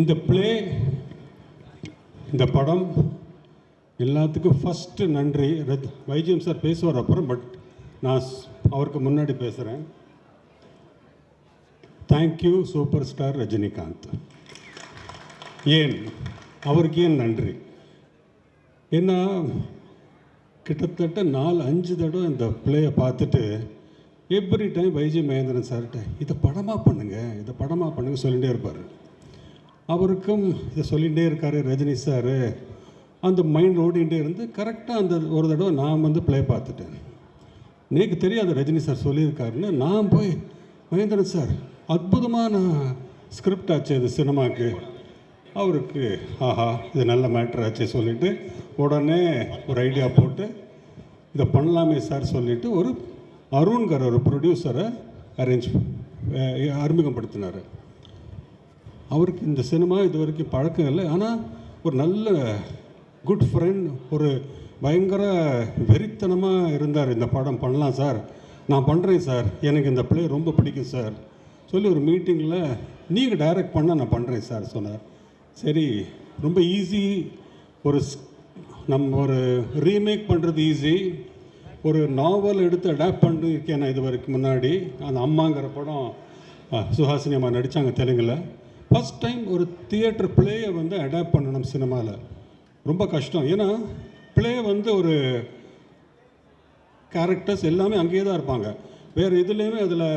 இந்த ப்ளே, இந்த படம் எல்லாத்துக்கும் ஃபஸ்ட்டு நன்றி. வைஜிஎம் சார் பேசுவார் அப்புறம், பட் நான் அவருக்கு முன்னாடி பேசுகிறேன். Thank you super star Rajinikanth. ஏன் அவருக்கு ஏன் நன்றி? ஏன்னா கிட்டத்தட்ட 4-5 தடவை இந்த ப்ளேயை பார்த்துட்டு எவ்ரி டைம் வைஜி மகேந்திரன் சார்கிட்ட இதை படமாக பண்ணுங்கள், இதை படமாக பண்ணுங்க சொல்லிகிட்டே இருப்பார். அவருக்கும் இதை சொல்லிகிட்டே இருக்கார் ரஜினி சார். அந்த மைண்ட் ஓடிகிட்டே இருந்து கரெக்டாக அந்த ஒரு தடவை நான் ப்ளே பார்த்துட்டேன். எனக்கு தெரியாது ரஜினி சார் சொல்லியிருக்காருன்னு. நான் போய் மகேந்திரன் சார் அற்புதமான ஸ்கிரிப்ட் ஆச்சு அது சினிமாவுக்கு. அவருக்கு ஆஹா இது நல்ல மேட்ரு ஆச்சு சொல்லிவிட்டு உடனே ஒரு ஐடியா போட்டு இதை பண்ணலாமே சார் சொல்லிவிட்டு ஒரு அருண்கர் ஒரு ப்ரொடியூசரை அறிமுகப்படுத்தினார். அவருக்கு இந்த சினிமா இது வரைக்கும் பழக்கம் இல்லை, ஆனால் ஒரு நல்ல குட் ஃப்ரெண்ட், ஒரு பயங்கர வெறித்தனமாக இருந்தார். இந்த படம் பண்ணலாம் சார், நான் பண்ணுறேன் சார், எனக்கு இந்த ப்ளே ரொம்ப பிடிக்கும் சார் சொல்லி ஒரு மீட்டிங்கில் நீங்கள் டைரக்ட் பண்ணால் நான் பண்ணுறேன் சார் சொன்னார். சரி, ரொம்ப ஈஸி. நம்ம ஒரு ரீமேக் பண்ணுறது ஈஸி, ஒரு நாவல் எடுத்து அடாப்ட் பண்ணிருக்கேன் நான் இது வரைக்கும் முன்னாடி. அந்த அம்மாங்கிற படம் சுஹாசினி அம்மா நடித்தாங்க தெலுங்கில். ஃபஸ்ட் டைம் ஒரு தியேட்டர் ப்ளேயை அடாப்ட் பண்ணணும் சினிமாவில் ரொம்ப கஷ்டம். ஏன்னா ப்ளே ஒரு கேரக்டர்ஸ் எல்லாமே அங்கேயே தான் இருப்பாங்க. வேறு இதுலேயுமே அதில்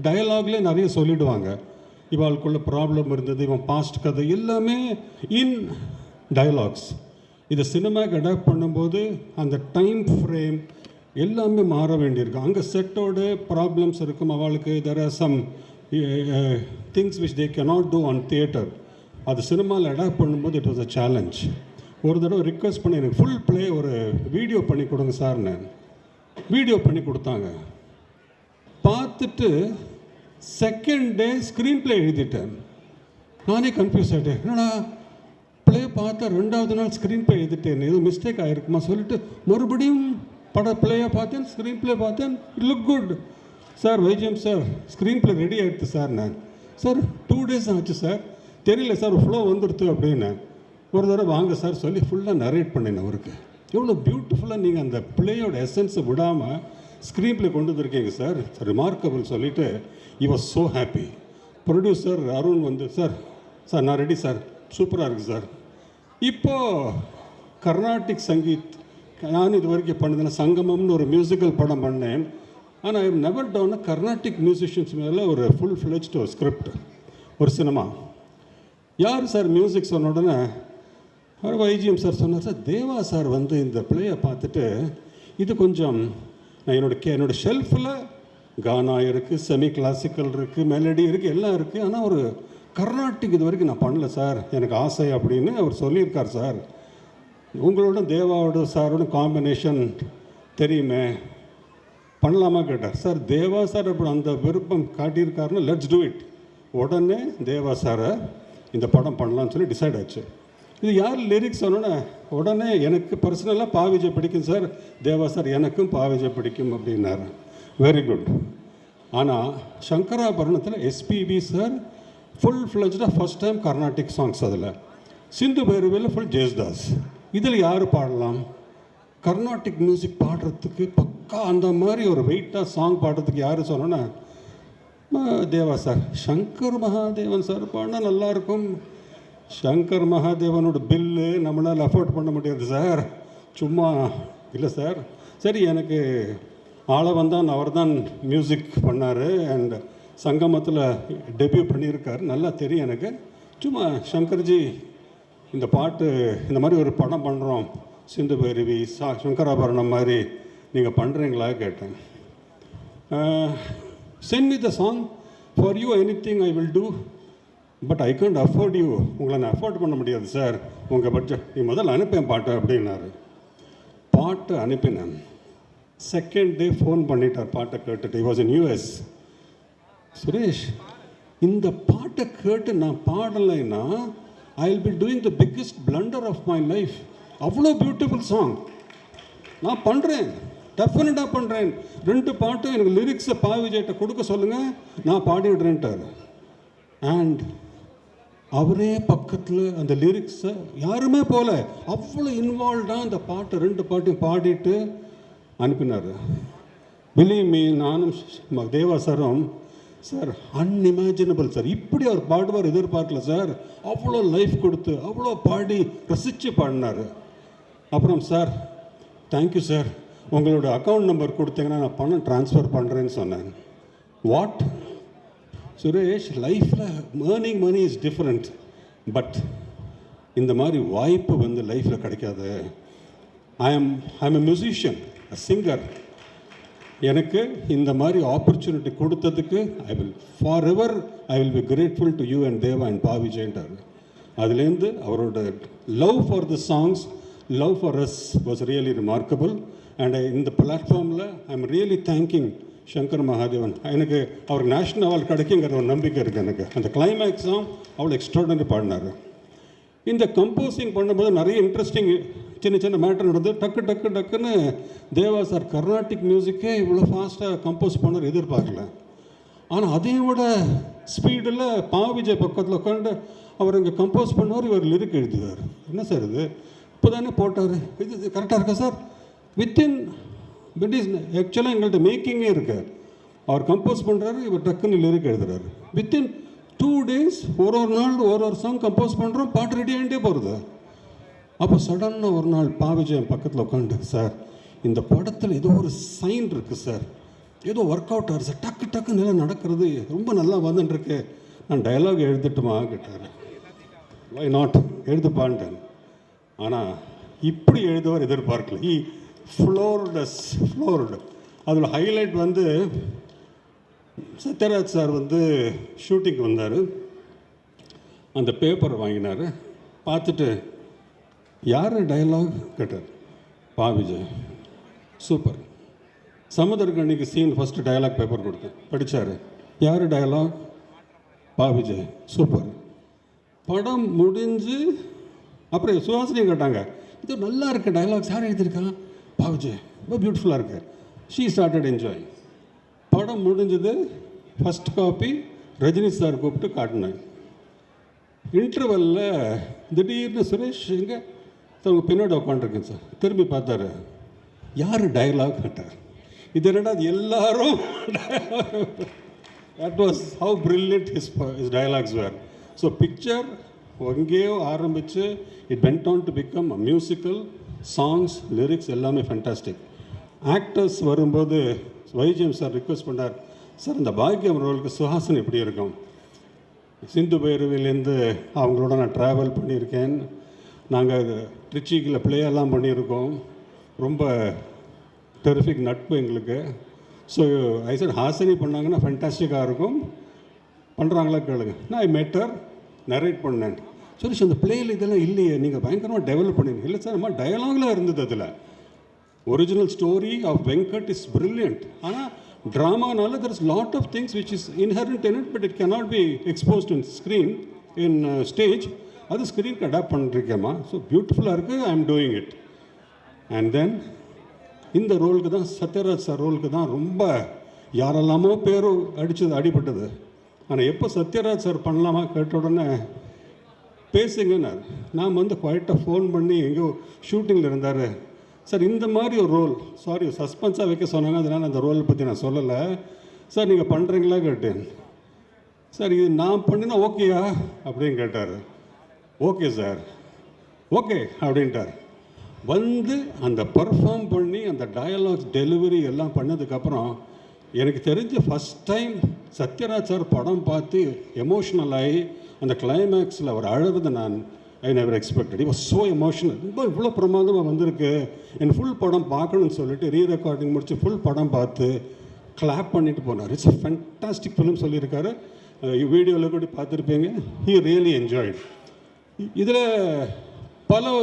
டயலாக்லேயே நிறைய சொல்லிவிடுவாங்க. இவாளுக்குள்ள ப்ராப்ளம் இருந்தது, இவன் பாஸ்ட் கதை எல்லாமே இன் டயலாக்ஸ். இதை சினிமாவுக்கு அடாப்ட் பண்ணும்போது அந்த டைம் ஃப்ரேம் எல்லாமே மாற வேண்டியிருக்கு. அங்கே செட்டோட ப்ராப்ளம்ஸ் இருக்கும் அவளுக்கு. There are some things which they cannot do on theatre. அது சினிமாவில் அடாப்ட் பண்ணும்போது இட் வாஸ் அ சேலஞ்ச். ஒரு தடவை ரிக்வெஸ்ட் பண்ணி எனக்கு ஃபுல் ப்ளே ஒரு வீடியோ பண்ணி கொடுங்க சார்னு. வீடியோ பண்ணி கொடுத்தாங்க. பார்த்துட்டு செகண்ட் டே ஸ்க்ரீன் ப்ளே எழுதிட்டேன். நானே கன்ஃபியூஸ் ஆகிட்டேன். என்னடா ப்ளே பார்த்தா 2வது நாள் ஸ்க்ரீன் ப்ளே எழுதிட்டேன், எதுவும் மிஸ்டேக் ஆகிருக்குமா சொல்லிட்டு மறுபடியும் ப்ளேயை பார்த்தேன், ஸ்க்ரீன் ப்ளே பார்த்தேன். It look good sir. YGM sir screen play ready ஆகிடுது சார். நான் சார் 2 days ஆச்சு சார், தெரியல சார் ஃப்ளோ வந்துடுத்து அப்படின்னு. ஒரு தடவை வாங்க சார் சொல்லி ஃபுல்லாக நரேட் பண்ணேன் அவருக்கு. எவ்வளோ பியூட்டிஃபுல்லாக நீங்கள் அந்த ப்ளேயோட எசன்ஸை விடாமல் ஸ்க்ரீன் ப்ளே கொண்டு வந்துருக்கீங்க சார், ரிமார்க்கபிள் சொல்லிவிட்டு he was so happy. Producer Arun sir sir நான் ரெடி சார், சூப்பராக இருக்குது சார். இப்போது கர்நாடிக் சங்கீத் நான் இது வரைக்கும் பண்ணதில்லை. சங்கமம்னு ஒரு மியூசிக்கல் படம் பண்ணேன். ஆனால் I have never down Carnatic musicians மேலே ஒரு ஃபுல் ஃப்ளெஜ்ட் ஒரு ஸ்கிரிப்ட், ஒரு சினிமா. யார் சார் மியூசிக் சொன்ன உடனே வைஜிஎம் சார் சொன்னார். சார் தேவா சார் இந்த ப்ளேயை பார்த்துட்டு இது கொஞ்சம் நான் என்னோடய ஷெல்ஃபில் கானா இருக்குது, செமி கிளாசிக்கல் இருக்குது, மெலடி இருக்குது, எல்லாம் இருக்குது, ஆனால் ஒரு கர்நாடிக் இது வரைக்கும் நான் பண்ணல சார், எனக்கு ஆசை அப்படின்னு அவர் சொல்லியிருக்கார் சார். உங்களோட தேவாவோட சாரோட காம்பினேஷன் தெரியுமே, பண்ணலாமா கேட்டார். சார் தேவா சார் அப்படி அந்த விருப்பம் காட்டியிருக்காருன்னு லெட்ஸ் டூ இட். உடனே தேவா சாரை இந்த படம் பண்ணலான்னு சொல்லி டிசைட் ஆச்சு. இது யார் லிரிக்ஸ் சொன்னோன்னே உடனே எனக்கு பர்சனலாக பாவிஜய் பிடிக்கும் சார், தேவா சார் எனக்கும் பாவிஜய் பிடிக்கும் அப்படின்னாரு. Very good. ஆனால் சங்கராபரணத்தில் SPB sir full ஃப்ளெஜ்டாக first time Carnatic songs. அதில் சிந்து பைரவியில் ஃபுல் ஜேஸ்தாஸ். இதில் யார் பாடலாம்? கர்நாடிக் மியூசிக் பாடுறதுக்கு பக்கா அந்த மாதிரி ஒரு வெயிட்டாக சாங் பாடுறதுக்கு யார் சொன்னோன்னா தேவா சார். சங்கர் மகாதேவன் சார் பாடினா நல்லாயிருக்கும். சங்கர் மகாதேவனோட பில்லு நம்மளால் அஃபோர்ட் பண்ண முடியாது சார், சும்மா இல்லை சார். சரி, எனக்கு ஆளை வந்தான், அவர் தான் மியூசிக் பண்ணார் அண்ட் சங்கமத்தில் டெபியூ பண்ணியிருக்கார், நல்லா தெரியும் எனக்கு. சும்மா சங்கர்ஜி இந்த பாட்டு இந்த மாதிரி ஒரு படம் பண்ணுறோம், சிந்து பைரவி சங்கராபரணம் மாதிரி, நீங்கள் பண்ணுறீங்களா கேட்டேன். Send me the song for you, anything I will do, but I can't afford you. உங்களை நான் அஃபோர்ட் பண்ண முடியாது சார், உங்கள் பட்ஜெட், நீ முதல்ல அனுப்பேன் பாட்டு அப்படின்னாரு. பாட்டு அனுப்பினேன். செகண்ட் டே ஃபோன் பண்ணிட்டார் பாட்டை கேட்டுட்டு. he was in US. Suresh, இந்த பாட்டை கேட்டு நான் பாடலைன்னா I will be doing the biggest blunder of my life. அவ்வளோ பியூட்டிஃபுல் சாங் நான் பண்ணுறேன், டெஃபினட்டாக பண்ணுறேன். 2 பாட்டும் எனக்கு லிரிக்ஸை பாவிஜய்கிட்ட கொடுக்க சொல்லுங்கள், நான் பாடிடுறேன்ட்டார். அண்ட் அவரே பக்கத்தில் அந்த லிரிக்ஸை யாருமே போல அவ்வளோ இன்வால்வ்டாக அந்த பாட்டை 2 பாட்டையும் பாடிட்டு அனுப்பினார். பிலீவ் மீ, நானும் தேவா சாரும் சார் அன்இமேஜினபிள் சார், இப்படி அவர் பாடுவார் எதிர்பார்க்கல சார். அவ்வளோ லைஃப் கொடுத்து அவ்வளோ பாடி ரசித்து பாடினார். அப்புறம் சார் தேங்க்யூ சார், உங்களோட அக்கௌண்ட் நம்பர் கொடுத்தீங்கன்னா நான் பணம் ட்ரான்ஸ்ஃபர் பண்ணுறேன்னு சொன்னேன். வாட் சுரேஷ், லைஃப்பில் earning money is different, but இந்த மாதிரி வாய்ப்பு வந்து லைஃப்பில் கிடைக்காது. I am a musician, a singer. எனக்கு இந்த மாதிரி ஆப்பர்ச்சுனிட்டி கொடுத்ததுக்கு I will be grateful to you and Deva and Pa விஜயன்ட்டார். அதுலேருந்து அவரோட love for the songs, love for us was really remarkable. And இந்த பிளாட்ஃபார்மில் I am really thanking Shankar Mahadevan. எனக்கு அவருக்கு நேஷ்னல் அவார்டு கிடைக்குங்கிற ஒரு நம்பிக்கை இருக்குது எனக்கு. அந்த கிளைமேக்ஸும் அவ்வளோ எக்ஸ்ட்ராடனரி பாடினார். இந்த கம்போசிங் பண்ணும்போது நிறைய இன்ட்ரெஸ்டிங் சின்ன மேட்டர் நடந்தது. டக்குன்னு தேவா சார் கர்நாடிக் மியூசிக்கே இவ்வளோ ஃபாஸ்ட்டாக கம்போஸ் பண்ணார் எதிர்பார்க்கல. ஆனால் அதையும் விட ஸ்பீடில் பா விஜய் பக்கத்தில் உட்காந்து அவர் இங்கே கம்போஸ் பண்ணுவார், இவர் லிரிக் எழுதுவார். என்ன சார் இது இப்போ தானே போட்டார், இது கரெக்டாக இருக்கா சார்? வித்தின் பட் இஸ் ஆக்சுவலாக எங்கள்கிட்ட மேக்கிங்கே இருக்குது. அவர் கம்போஸ் பண்ணுறாரு, இவர் டக்குன்னு லிரிக் எழுதுறாரு. வித்தின் 2 days ஒரு நாள் ஒரு சாங் கம்போஸ் பண்ணுறோம், பாட்டு ரெடி ஆகிட்டே போகிறது. அப்போ சடனாக ஒரு நாள் பா விஜயன் பக்கத்தில் உட்காந்து, சார் இந்த படத்தில் ஏதோ ஒரு சைன் இருக்குது சார், ஏதோ ஒர்க் அவுட் ஆகுது சார், டக்கு நல்லா நடக்கிறது, ரொம்ப நல்லா வந்துட்டுருக்கு, நான் டயலாக் எழுதிட்டுமா கேட்டார். வை நாட், எழுதுப்பான்ட்டேன். ஆனால் இப்படி எழுதுவார் எதிர்பார்க்கல. ஃப்ளோர்டு. அதில் ஹைலைட் வந்து சத்யராஜ் சார் வந்து ஷூட்டிங் வந்தார். அந்த பேப்பர் வாங்கினார். பார்த்துட்டு யார் டயலாக் கேட்டார். பா விஜய். சூப்பர். சமுத்திரக்கண்ணிக்கு சீன் ஃபஸ்ட்டு டயலாக் பேப்பர் கொடுத்தேன், படித்தார். யார் டயலாக்? பா விஜய். சூப்பர். படம் முடிஞ்சு அப்புறம் சுஹாசினியும் கேட்டாங்க, இது நல்லா இருக்குது டயலாக்ஸ், யார் எழுதியிருக்கான்? பா விஜய். ரொம்ப பியூட்டிஃபுல்லாக இருக்குது. She started enjoy. படம் முடிஞ்சது. ஃபஸ்ட் காப்பி ரஜினி சார் கூப்பிட்டு காட்டினேன். இன்டர்வெல்லில் திடீர்னு சுரேஷ் எங்கே அவங்க பின்னாடி உட்காந்துருக்கேன் சார். திரும்பி பார்த்தாரு. யார் டயலாக் கேட்டார். இது என்னடா அது எல்லாரும் that was how brilliant his dialogues were. So picture எங்கேயோ ஆரம்பித்து it went on to become a musical. Songs, lyrics எல்லாமே ஃபேண்டாஸ்டிக். ஆக்டர்ஸ் வரும்போது வைஜிஎம் சார் ரிக்வெஸ்ட் பண்ணார், சார் இந்த பாக்யம் ரோலுக்கு சுஹாசன் எப்படி இருக்கும்? சிந்து பைரவிலேருந்து அவங்களோட நான் ட்ராவல் பண்ணியிருக்கேன், நாங்கள் ட்ரிச்சிக்கில் ப்ளேயெல்லாம் பண்ணியிருக்கோம், ரொம்ப டெரிஃபிக் நட்பு எங்களுக்கு. ஸோ ஐ சார் ஹாசினி பண்ணாங்கன்னா ஃபேண்டாஸ்டிக்காக இருக்கும், பண்ணுறாங்களா கேளுங்க. நான் ஐ மெட்டர் நரேட் பண்ணேன். சரி சார், அந்த பிளேயில் இதெல்லாம் இல்லையே, நீங்கள் பயங்கரமாக டெவலப் பண்ணிங்க. இல்லை சார், நம்ம டயலாகில் இருந்தது. அதில் original story of Venkat is brilliant. ஆனால் ட்ராமானால there is lot of things which is inherent in it, but it cannot be exposed in screen in stage. அது ஸ்க்ரீனுக்கு அடாப்ட் பண்ணிருக்கேம்மா. ஸோ பியூட்டிஃபுல்லாக இருக்குது, I am doing it. And then இந்த ரோலுக்கு தான், சத்யராஜ் சார் ரோலுக்கு தான் ரொம்ப யாரெல்லாமோ பேரும் அடிபட்டது. ஆனால் எப்போ சத்யராஜ் சார் பண்ணலாமா கேட்ட உடனே பேசுங்கன்னார். நான் வந்து குவைட்டாக ஃபோன் பண்ணி எங்கேயோ ஷூட்டிங்கில் இருந்தார். சார் இந்த மாதிரி ஒரு ரோல், சாரி சஸ்பென்ஸாக வைக்க சொன்னாங்க, அதனால் அந்த ரோலை பற்றி நான் சொல்லலை. சார் நீங்கள் பண்ணுறீங்களா கேட்டேன். சார் இது நான் பண்ணினா ஓகேயா அப்படின்னு கேட்டார். ஓகே சார், ஓகே அப்படின்ட்டார். வந்து அந்த பர்ஃபார்ம் பண்ணி அந்த டயலாக்ஸ் டெலிவரி எல்லாம் பண்ணதுக்கப்புறம் எனக்கு தெரிஞ்ச ஃபஸ்ட் டைம் சத்யராஜ் சார் படம் பார்த்து எமோஷ்னல் ஆகி அந்த கிளைமேக்ஸில் அவர் அழுது நான் I never expected. It was so emotional. ரொம்ப இவ்வளோ பிரமாதமாக வந்திருக்கு, என் ஃபுல் படம் பார்க்கணும்னு சொல்லிட்டு ரீ ரெக்கார்டிங் முடித்து ஃபுல் படம் பார்த்து கிளாப் பண்ணிட்டு போனார். இட்ஸ் அ ஃபேண்டாஸ்டிக் ஃபிலிம் சொல்லியிருக்காரு. வீடியோவில் கூட பார்த்துருப்பீங்க. He really enjoyed. இதில் பல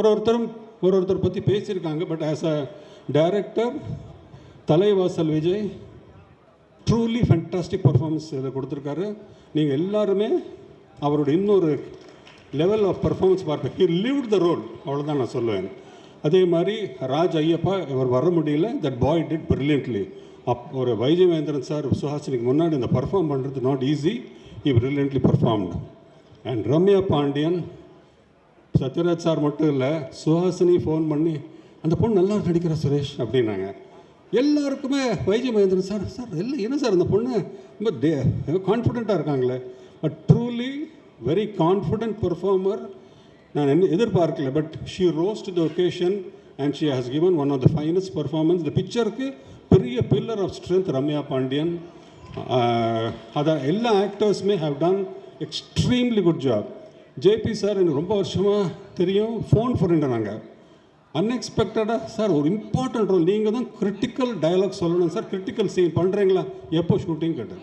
ஒருத்தர் பற்றி பேசியிருக்காங்க. But as a director Thalaivasal Vijay truly fantastic performance இதில் கொடுத்துருக்காரு. நீங்கள் எல்லாருமே அவரோட இன்னொரு லெவல் ஆஃப் பர்ஃபார்மன்ஸ் பார்ப்பேன். ஹி லிவ்ட் த ரோல், அவ்வளோதான் நான் சொல்லுவேன். அதே மாதிரி ராஜ் ஐயப்பா, இவர் வர முடியல, தட் பாய் டிட் பிரில்லியன்ட்லி. ஒரு வைஜயவேந்திரன் சார் சுஹாசினிக்கு முன்னாடி இந்த பர்ஃபார்ம் பண்ணுறது not easy. He brilliantly performed. And Ramya Pandian, Sathyaraj sir மட்டும் இல்லை, சுஹாசினி ஃபோன் பண்ணி அந்த பொண்ணு நல்லா நடிக்கிற சுரேஷ் அப்படின்னாங்க. எல்லாருக்குமே வைஜி மகேந்திரன் சார் சார் இல்லை என்ன சார் அந்த பொண்ணு ரொம்ப கான்ஃபிடெண்ட்டாக இருக்காங்களே. But truly very confident performer. நான் என்ன எதிர்பார்க்கல, but she rose to the occasion and she has given one of the finest performance. இந்த பிக்சருக்கு பெரிய pillar of strength Ramya Pandian. அதை எல்லா ஆக்டர்ஸுமே have done extremely good job. JP sir எனக்கு ரொம்ப வருஷமாக தெரியும், ஃபோன் ஃப்ரெண்டு நாங்கள். அன்எக்ஸ்பெக்டடாக சார் ஒரு இம்பார்ட்டன்ட் ரோல், நீங்கள் தான் கிரிட்டிக்கல் டயலாக் சொல்லணும் சார், கிரிட்டிக்கல் சீன் பண்ணுறீங்களா, எப்போ ஷூட்டிங் கேட்டேன்.